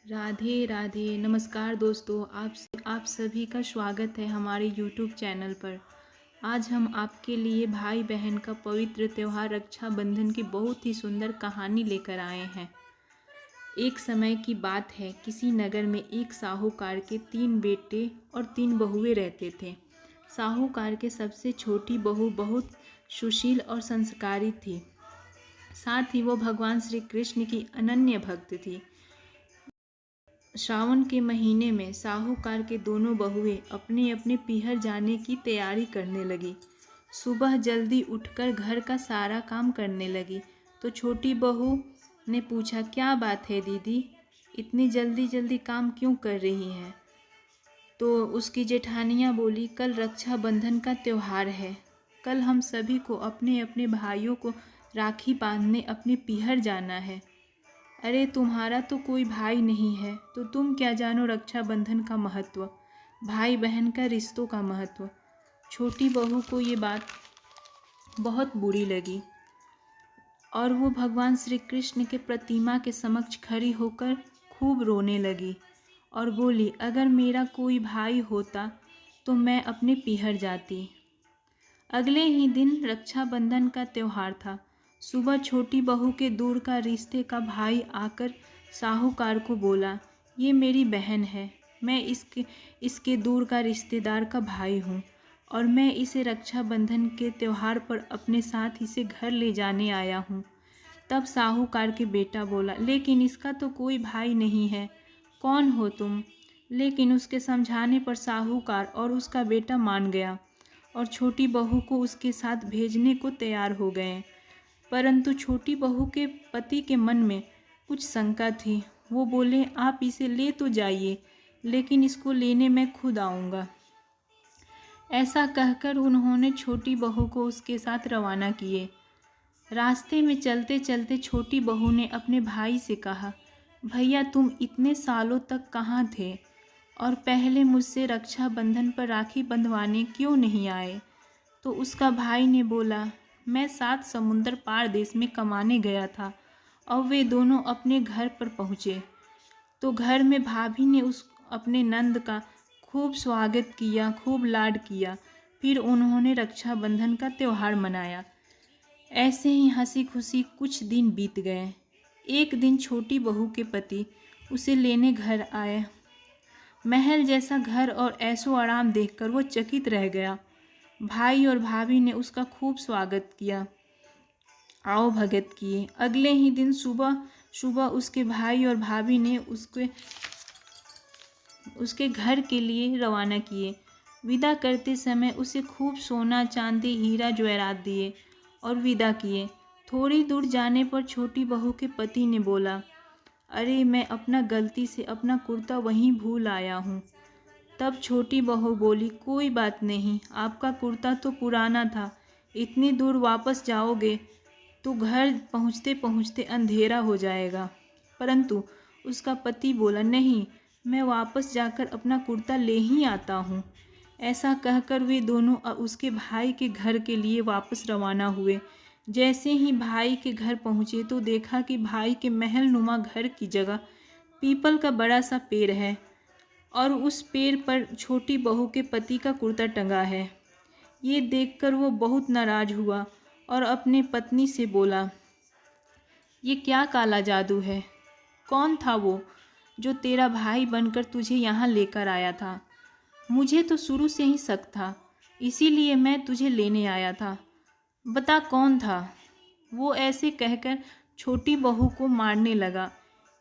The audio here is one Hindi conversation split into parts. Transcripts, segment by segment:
राधे राधे। नमस्कार दोस्तों, आप सभी का स्वागत है हमारे यूट्यूब चैनल पर। आज हम आपके लिए भाई बहन का पवित्र त्यौहार रक्षाबंधन की बहुत ही सुंदर कहानी लेकर आए हैं। एक समय की बात है, किसी नगर में एक साहूकार के 3 बेटे और 3 बहुएं रहते थे। साहूकार के सबसे छोटी बहू बहुत सुशील और संस्कारी थी। साथ ही वो भगवान श्री कृष्ण की अनन्य भक्त थी। श्रावण के महीने में साहूकार के दोनों बहुएं अपने अपने पीहर जाने की तैयारी करने लगी। सुबह जल्दी उठकर घर का सारा काम करने लगी तो छोटी बहू ने पूछा, क्या बात है दीदी, इतनी जल्दी जल्दी काम क्यों कर रही हैं? तो उसकी जेठानियाँ बोली, कल रक्षाबंधन का त्यौहार है। कल हम सभी को अपने अपने भाइयों को राखी बांधने अपने पीहर जाना है। अरे तुम्हारा तो कोई भाई नहीं है, तो तुम क्या जानो रक्षाबंधन का महत्व, भाई बहन का रिश्तों का महत्व। छोटी बहू को ये बात बहुत बुरी लगी और वो भगवान श्री कृष्ण के प्रतिमा के समक्ष खड़ी होकर खूब रोने लगी और बोली, अगर मेरा कोई भाई होता तो मैं अपने पीहर जाती। अगले ही दिन रक्षाबंधन का त्यौहार था। सुबह छोटी बहू के दूर का रिश्ते का भाई आकर साहूकार को बोला, ये मेरी बहन है, मैं इसके दूर का रिश्तेदार का भाई हूँ और मैं इसे रक्षाबंधन के त्यौहार पर अपने साथ इसे घर ले जाने आया हूँ। तब साहूकार के बेटा बोला, लेकिन इसका तो कोई भाई नहीं है, कौन हो तुम? लेकिन उसके समझाने पर साहूकार और उसका बेटा मान गया और छोटी बहू को उसके साथ भेजने को तैयार हो गए। परंतु छोटी बहू के पति के मन में कुछ शंका थी। वो बोले, आप इसे ले तो जाइए, लेकिन इसको लेने मैं खुद आऊँगा। ऐसा कहकर उन्होंने छोटी बहू को उसके साथ रवाना किए। रास्ते में चलते चलते छोटी बहू ने अपने भाई से कहा, भैया तुम इतने सालों तक कहाँ थे और पहले मुझसे रक्षाबंधन पर राखी बंधवाने क्यों नहीं आए? तो उसका भाई ने बोला, मैं 7 समुंदर पार देश में कमाने गया था और वे दोनों अपने घर पर पहुँचे तो घर में भाभी ने अपने नंद का खूब स्वागत किया, खूब लाड किया। फिर उन्होंने रक्षाबंधन का त्यौहार मनाया। ऐसे ही हंसी खुशी कुछ दिन बीत गए। एक दिन छोटी बहू के पति उसे लेने घर आए। महल जैसा घर और ऐशो आराम देखकर वो चकित रह गया। भाई और भाभी ने उसका खूब स्वागत किया, आओ भगत किए। अगले ही दिन सुबह सुबह उसके भाई और भाभी ने उसके घर के लिए रवाना किए। विदा करते समय उसे खूब सोना चांदी हीरा जवाहरात दिए और विदा किए। थोड़ी दूर जाने पर छोटी बहू के पति ने बोला, अरे मैं अपना गलती से अपना कुर्ता वहीं भूल आया हूँ। तब छोटी बहू बोली, कोई बात नहीं, आपका कुर्ता तो पुराना था, इतनी दूर वापस जाओगे तो घर पहुँचते पहुँचते अंधेरा हो जाएगा। परंतु उसका पति बोला, नहीं, मैं वापस जाकर अपना कुर्ता ले ही आता हूँ। ऐसा कहकर वे दोनों उसके भाई के घर के लिए वापस रवाना हुए। जैसे ही भाई के घर पहुँचे तो देखा कि भाई के महल नुमा घर की जगह पीपल का बड़ा सा पेड़ है और उस पेड़ पर छोटी बहू के पति का कुर्ता टंगा है। ये देखकर वो बहुत नाराज हुआ और अपने पत्नी से बोला, ये क्या काला जादू है? कौन था वो जो तेरा भाई बनकर तुझे यहाँ लेकर आया था? मुझे तो शुरू से ही शक था, इसीलिए मैं तुझे लेने आया था। बता कौन था? वो ऐसे कहकर छोटी बहू को मारने लगा।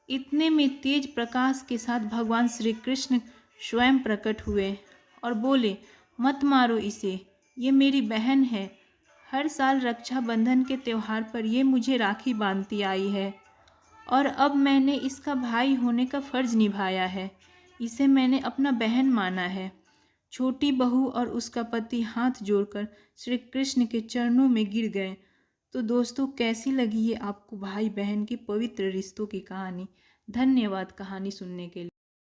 इतने में तेज प्रकाश के साथ भगवान श्री कृष्ण स्वयं प्रकट हुए और बोले, मत मारो इसे, ये मेरी बहन है। हर साल रक्षाबंधन के त्यौहार पर ये मुझे राखी बांधती आई है और अब मैंने इसका भाई होने का फर्ज निभाया है। इसे मैंने अपना बहन माना है। छोटी बहू और उसका पति हाथ जोड़कर श्री कृष्ण के चरणों में गिर गए। तो दोस्तों, कैसी लगी ये आपको भाई बहन की पवित्र रिश्तों की कहानी? धन्यवाद कहानी सुनने के लिए।